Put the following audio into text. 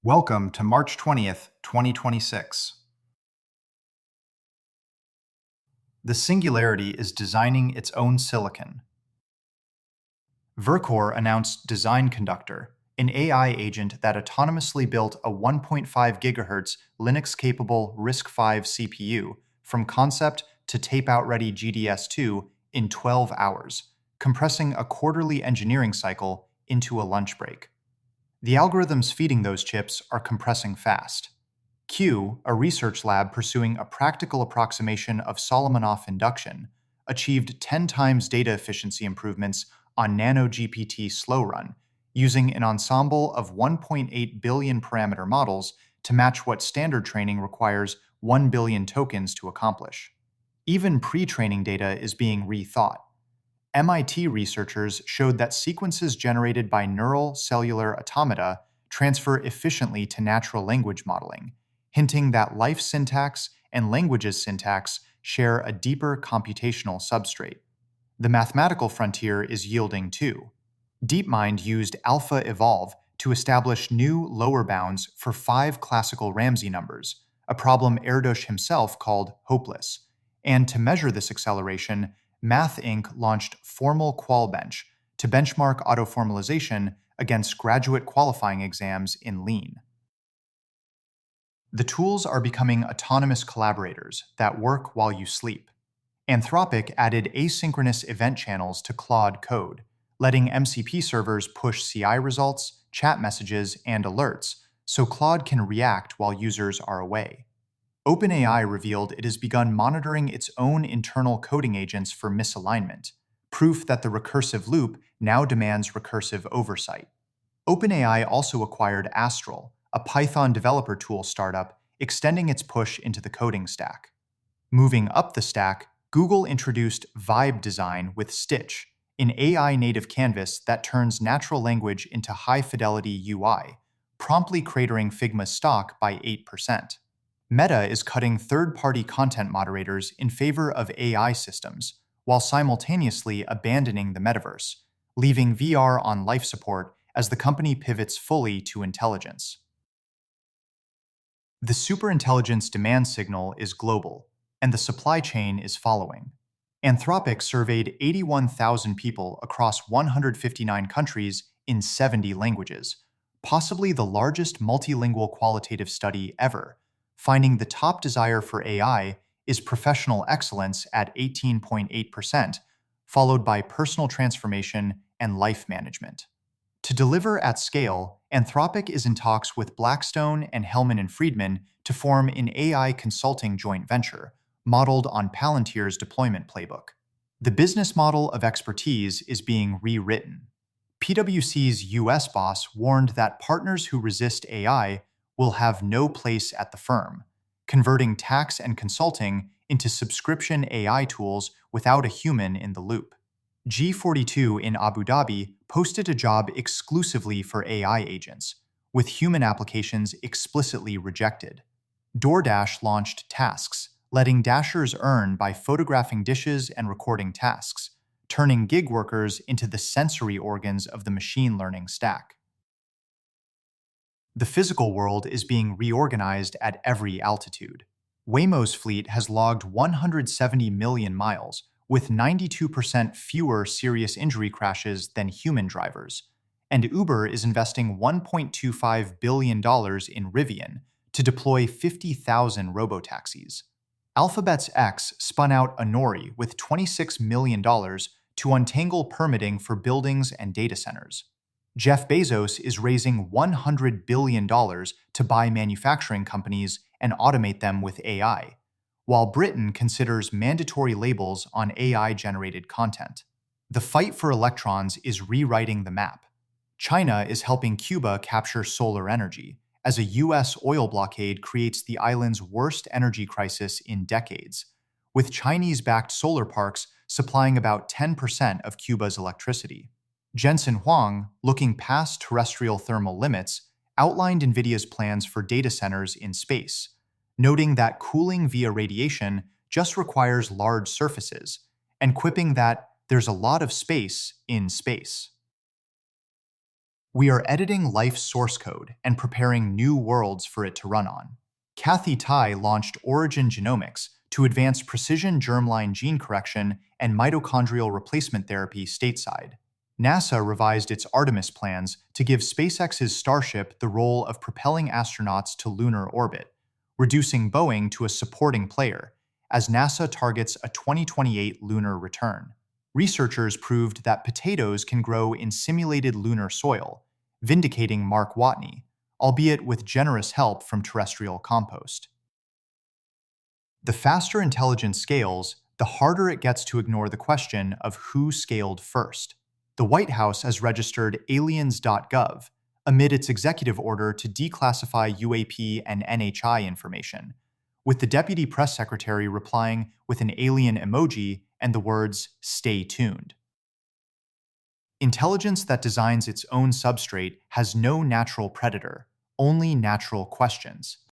Welcome to March 20th, 2026. The Singularity is designing its own silicon. Vercor announced Design Conductor, an AI agent that autonomously built a 1.5 GHz Linux-capable RISC-V CPU from concept to tape-out-ready GDS2 in 12 hours, compressing a quarterly engineering cycle into a lunch break. The algorithms feeding those chips are compressing fast. Q, a research lab pursuing a practical approximation of Solomonoff induction, achieved 10 times data efficiency improvements on NanoGPT slow run, using an ensemble of 1.8 billion parameter models to match what standard training requires 1 billion tokens to accomplish. Even pre-training data is being rethought. MIT researchers showed that sequences generated by neural cellular automata transfer efficiently to natural language modeling, hinting that life syntax and languages syntax share a deeper computational substrate. The mathematical frontier is yielding too. DeepMind used AlphaEvolve to establish new lower bounds for 5 classical Ramsey numbers, a problem Erdős himself called hopeless. And to measure this acceleration, Math Inc. launched Formal Qualbench to benchmark autoformalization against graduate qualifying exams in Lean. The tools are becoming autonomous collaborators that work while you sleep. Anthropic added asynchronous event channels to Claude Code, letting MCP servers push CI results, chat messages, and alerts so Claude can react while users are away. OpenAI revealed it has begun monitoring its own internal coding agents for misalignment, proof that the recursive loop now demands recursive oversight. OpenAI also acquired Astral, a Python developer tool startup, extending its push into the coding stack. Moving up the stack, Google introduced Vibe Design with Stitch, an AI-native canvas that turns natural language into high-fidelity UI, promptly cratering Figma's stock by 8%. Meta is cutting third-party content moderators in favor of AI systems, while simultaneously abandoning the metaverse, leaving VR on life support as the company pivots fully to intelligence. The superintelligence demand signal is global, and the supply chain is following. Anthropic surveyed 81,000 people across 159 countries in 70 languages, possibly the largest multilingual qualitative study ever, finding the top desire for AI is professional excellence at 18.8%, followed by personal transformation and life management. To deliver at scale, Anthropic is in talks with Blackstone and Hellman & Friedman to form an AI consulting joint venture, modeled on Palantir's deployment playbook. The business model of expertise is being rewritten. PwC's US boss warned that partners who resist AI will have no place at the firm, converting tax and consulting into subscription AI tools without a human in the loop. G42 in Abu Dhabi posted a job exclusively for AI agents, with human applications explicitly rejected. DoorDash launched Tasks, letting Dashers earn by photographing dishes and recording tasks, turning gig workers into the sensory organs of the machine learning stack. The physical world is being reorganized at every altitude. Waymo's fleet has logged 170 million miles, with 92% fewer serious injury crashes than human drivers. And Uber is investing $1.25 billion in Rivian to deploy 50,000 robotaxis. Alphabet's X spun out Honori with $26 million to untangle permitting for buildings and data centers. Jeff Bezos is raising $100 billion to buy manufacturing companies and automate them with AI, while Britain considers mandatory labels on AI-generated content. The fight for electrons is rewriting the map. China is helping Cuba capture solar energy, as a US oil blockade creates the island's worst energy crisis in decades, with Chinese-backed solar parks supplying about 10% of Cuba's electricity. Jensen Huang, looking past terrestrial thermal limits, outlined NVIDIA's plans for data centers in space, noting that cooling via radiation just requires large surfaces, and quipping that there's a lot of space in space. We are editing life's source code and preparing new worlds for it to run on. Kathy Tai launched Origin Genomics to advance precision germline gene correction and mitochondrial replacement therapy stateside. NASA revised its Artemis plans to give SpaceX's Starship the role of propelling astronauts to lunar orbit, reducing Boeing to a supporting player, as NASA targets a 2028 lunar return. Researchers proved that potatoes can grow in simulated lunar soil, vindicating Mark Watney, albeit with generous help from terrestrial compost. The faster intelligence scales, the harder it gets to ignore the question of who scaled first. The White House has registered aliens.gov amid its executive order to declassify UAP and NHI information, with the deputy press secretary replying with an alien emoji and the words, "Stay tuned." Intelligence that designs its own substrate has no natural predator, only natural questions.